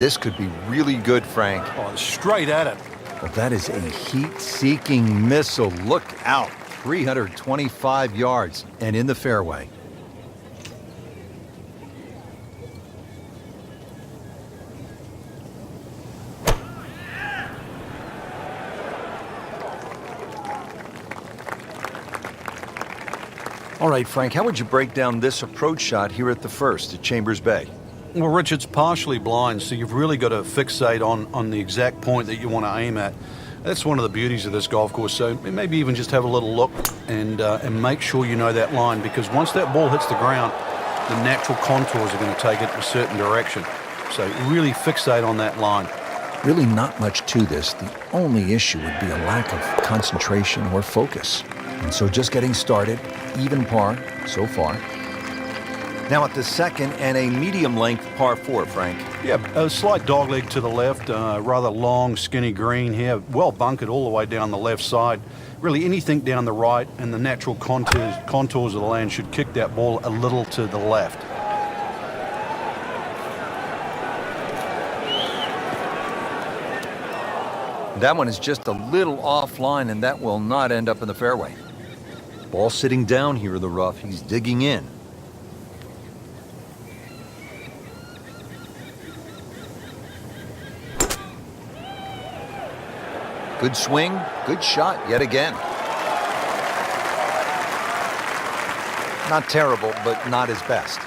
This could be really good, Frank. Oh, straight at it. Well, that is a heat-seeking missile. Look out. 325 yards and in the fairway. All right, Frank, how would you break down this approach shot here at the first at Chambers Bay? Well, Rich, it's partially blind, so you've really got to fixate on the exact point that you want to aim at. That's one of the beauties of this golf course. So maybe even just have a little look and make sure you know that line, because once that ball hits the ground, the natural contours are going to take it a certain direction. So really fixate on that line. Really not much to this. The only issue would be a lack of concentration or focus. And so just getting started, even par so far. Now at the second and a medium-length par 4, Frank. Yeah, a slight dogleg to the left, rather long, skinny green here, well bunkered all the way down the left side. Really anything down the right, and the natural contours of the land should kick that ball a little to the left. That one is just a little offline, and that will not end up in the fairway. Ball sitting down here in the rough. He's digging in. Good swing, good shot yet again. Not terrible, but not his best.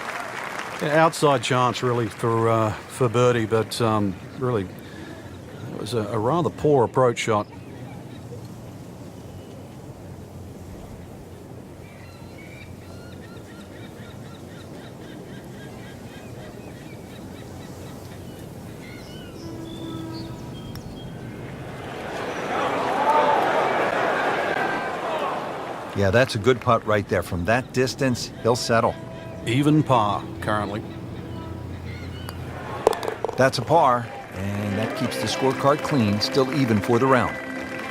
Yeah, outside chance really for birdie, but really it was a rather poor approach shot. Yeah, that's a good putt right there. From that distance, he'll settle. Even par currently. That's a par, and that keeps the scorecard clean, still even for the round.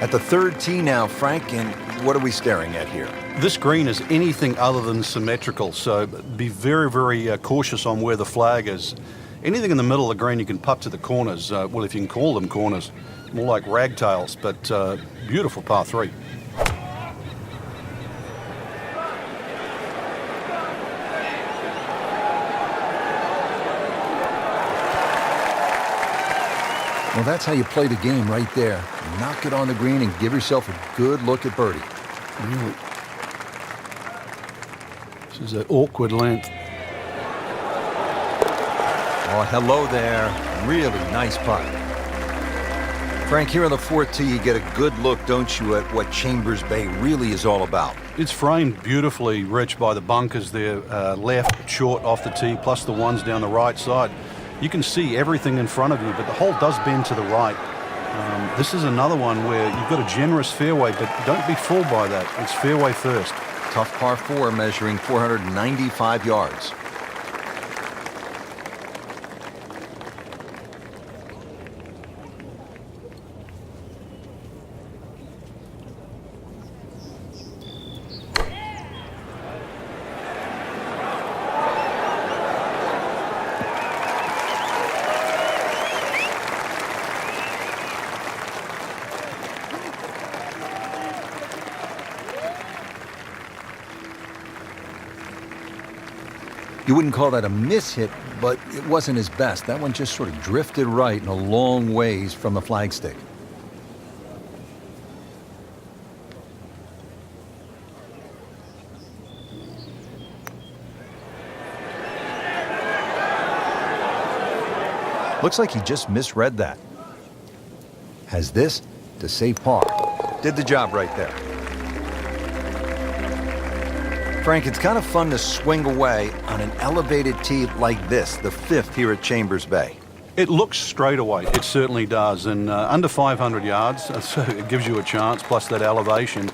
At the third tee now, Frank, and what are we staring at here? This green is anything other than symmetrical, so be very, very cautious on where the flag is. Anything in the middle of the green you can putt to the corners, well, if you can call them corners, more like ragtails, but beautiful par 3. Well, that's how you play the game right there. Knock it on the green and give yourself a good look at birdie. Really. This is an awkward length. Oh, hello there. Really nice putt. Frank, here on the fourth tee, you get a good look, don't you, at what Chambers Bay really is all about. It's framed beautifully, Rich, by the bunkers there, left, short, off the tee, plus the ones down the right side. You can see everything in front of you, but the hole does bend to the right. This is another one where you've got a generous fairway, but don't be fooled by that. It's fairway first. Tough par 4 measuring 495 yards. You wouldn't call that a mishit, but it wasn't his best. That one just sort of drifted right and a long ways from the flagstick. Looks like he just misread that. Has this to save par. Did the job right there. Frank, it's kind of fun to swing away on an elevated tee like this, the 5th here at Chambers Bay. It looks straight away. It certainly does. And under 500 yards, so it gives you a chance, plus that elevation.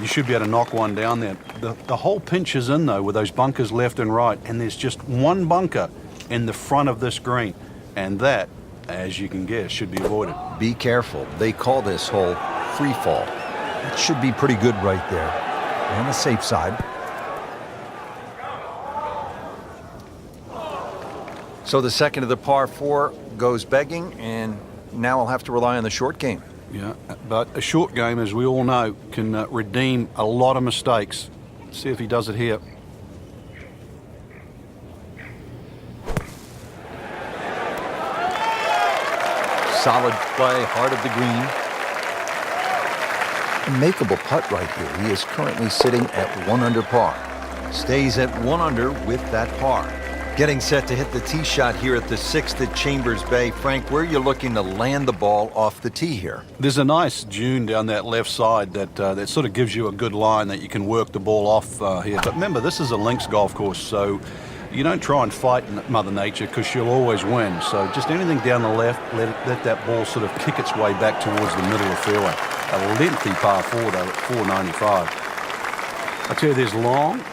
You should be able to knock one down there. The whole pinch is in, though, with those bunkers left and right. And there's just one bunker in the front of this green. And that, as you can guess, should be avoided. Be careful. They call this hole free fall. It should be pretty good right there. On the safe side. So the second of the par 4 goes begging, and now I'll have to rely on the short game. Yeah, but a short game, as we all know, can redeem a lot of mistakes. Let's see if he does it here. Solid play, heart of the green. A makeable putt right here. He is currently sitting at 1 under par. Stays at 1 under with that par. Getting set to hit the tee shot here at the 6th at Chambers Bay. Frank, where are you looking to land the ball off the tee here? There's a nice dune down that left side that sort of gives you a good line that you can work the ball off here. But remember, this is a links golf course, so you don't try and fight Mother Nature because she'll always win. So just anything down the left, let that ball sort of kick its way back towards the middle of the fairway. A lengthy par 4 though at 495. I tell you, there's long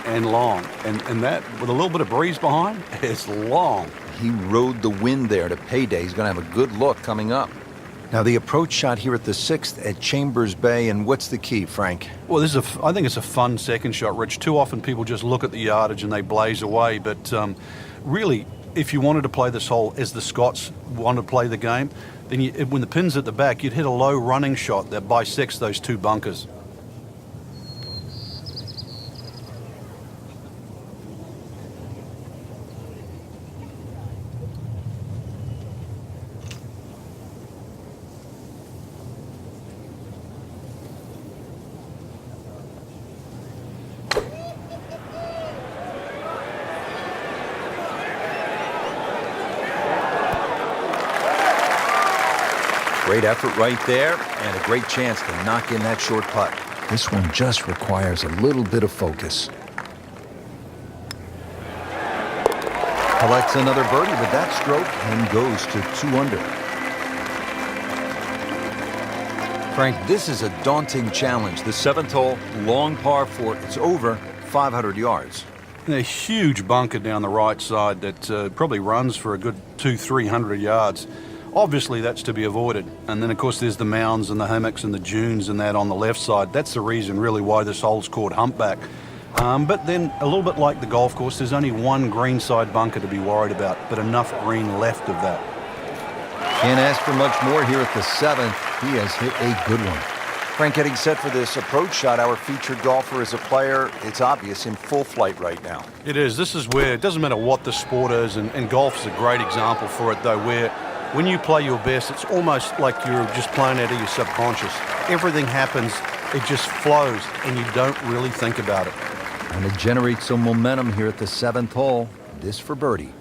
and long, and that with a little bit of breeze behind, it's long. He rode the wind there to payday. He's going to have a good look coming up. Now the approach shot here at the 6th at Chambers Bay, and what's the key, Frank? Well, I think it's a fun second shot, Rich. Too often people just look at the yardage and they blaze away, but really, if you wanted to play this hole as the Scots want to play the game, then when the pin's at the back, you'd hit a low running shot that bisects those two bunkers. Great effort right there, and a great chance to knock in that short putt. This one just requires a little bit of focus. Collects another birdie with that stroke and goes to 2 under. Frank, this is a daunting challenge. The 7th hole, long par 4. It's over 500 yards. A huge bunker down the right side that probably runs for a good 200-300 yards. Obviously, that's to be avoided. And then, of course, there's the mounds and the hummocks and the dunes and that on the left side. That's the reason, really, why this hole's called Humpback. But then, a little bit like the golf course, there's only one greenside bunker to be worried about, but enough green left of that. Can't ask for much more here at the 7th. He has hit a good one. Frank, getting set for this approach shot, our featured golfer is a player, it's obvious, in full flight right now. It is. This is where it doesn't matter what the sport is, and golf is a great example for it, though, where when you play your best, it's almost like you're just playing out of your subconscious. Everything happens, it just flows, and you don't really think about it. And to generate some momentum here at the 7th hole, this for birdie.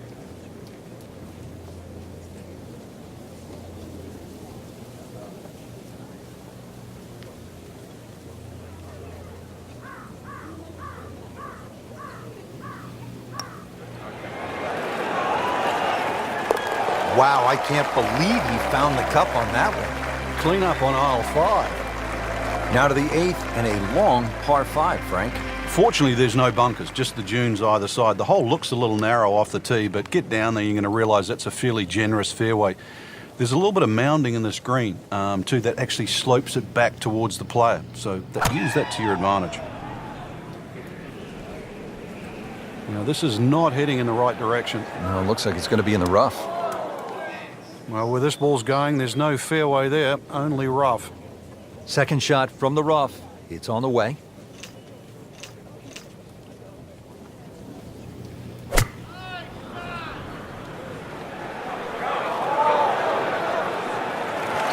Wow, I can't believe he found the cup on that one. Clean up on aisle 5. Now to the 8th and a long par 5, Frank. Fortunately, there's no bunkers, just the dunes either side. The hole looks a little narrow off the tee, but get down there, you're going to realize that's a fairly generous fairway. There's a little bit of mounding in this green, too, that actually slopes it back towards the player. So use that to your advantage. Now, this is not heading in the right direction. No, it looks like it's going to be in the rough. Well, where this ball's going, there's no fairway there, only rough. Second shot from the rough. It's on the way.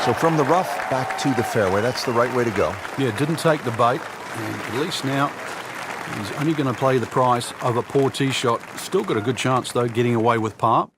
So from the rough back to the fairway, that's the right way to go. Yeah, didn't take the bait, and at least now he's only going to play the price of a poor tee shot. Still got a good chance, though, getting away with par.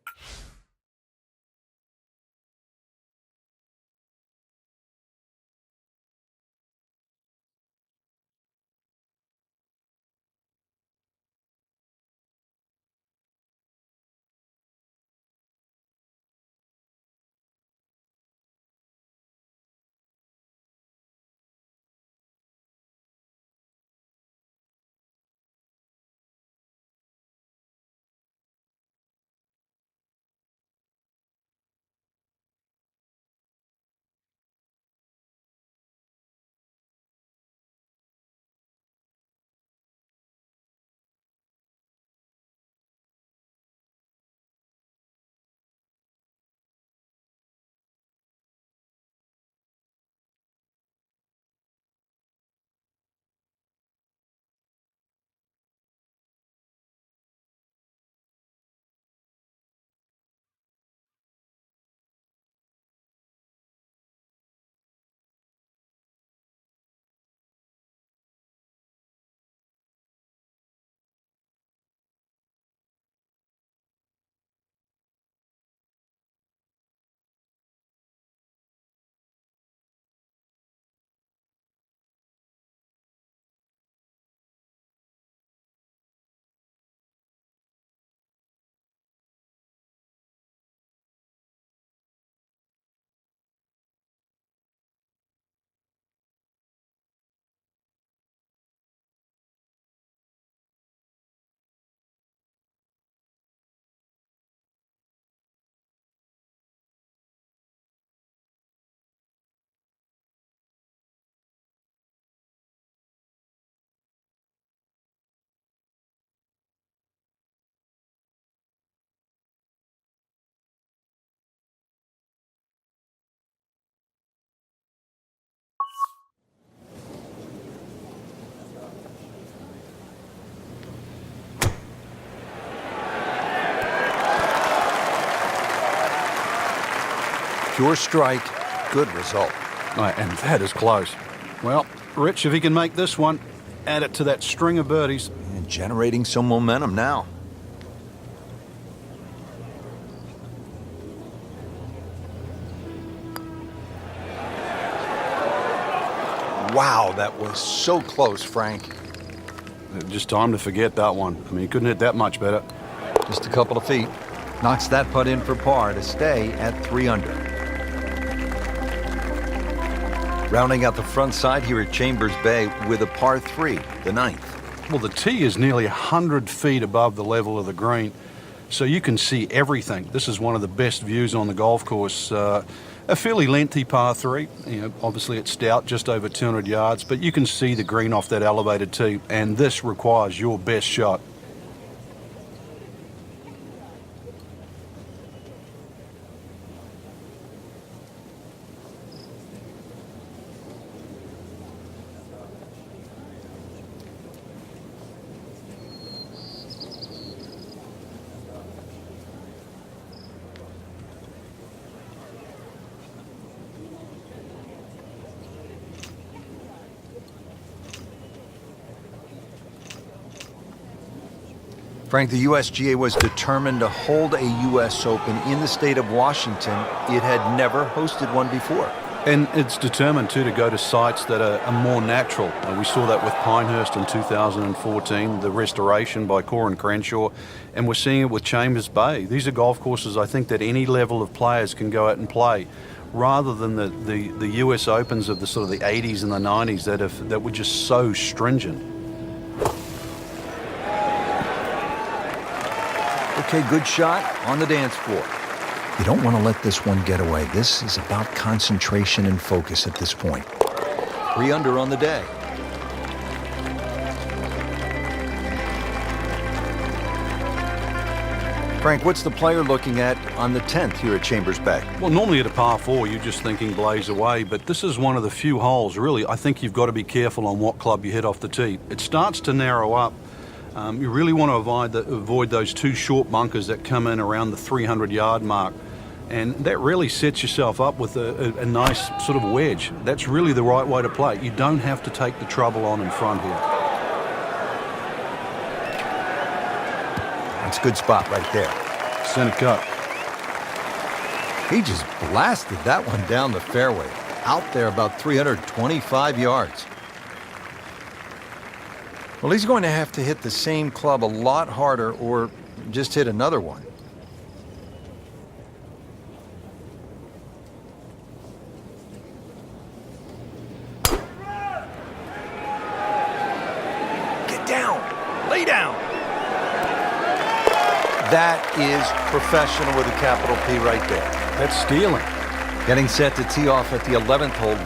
Pure strike, good result. Right, and that is close. Well, Rich, if he can make this one, add it to that string of birdies. And generating some momentum now. Wow, that was so close, Frank. Just time to forget that one. I mean, he couldn't hit that much better. Just a couple of feet. Knocks that putt in for par to stay at 3 under. Rounding out the front side here at Chambers Bay with a par 3, the 9th. Well, the tee is nearly 100 feet above the level of the green, so you can see everything. This is one of the best views on the golf course. A fairly lengthy par 3. Obviously it's stout, just over 200 yards, but you can see the green off that elevated tee, and this requires your best shot. Frank, the USGA was determined to hold a U.S. Open in the state of Washington. It had never hosted one before. And it's determined, too, to go to sites that are more natural. We saw that with Pinehurst in 2014, the restoration by Corin Crenshaw, and we're seeing it with Chambers Bay. These are golf courses, I think, that any level of players can go out and play, rather than the U.S. Opens of the sort of the 80s and the 90s that were just so stringent. Okay, good shot on the dance floor. You don't want to let this one get away. This is about concentration and focus at this point. 3 under on the day. Frank, what's the player looking at on the 10th here at Chambers Bay? Well, normally at a par 4, you're just thinking blaze away, but this is one of the few holes, really, I think you've got to be careful on what club you hit off the tee. It starts to narrow up. You really want to avoid those 2 short bunkers that come in around the 300-yard mark. And that really sets yourself up with a nice sort of wedge. That's really the right way to play. You don't have to take the trouble on in front here. That's a good spot right there. Center cut. He just blasted that one down the fairway. Out there about 325 yards. Well, he's going to have to hit the same club a lot harder or just hit another one. Get down. Lay down. That is professional with a capital P right there. That's stealing. Getting set to tee off at the 11th hole.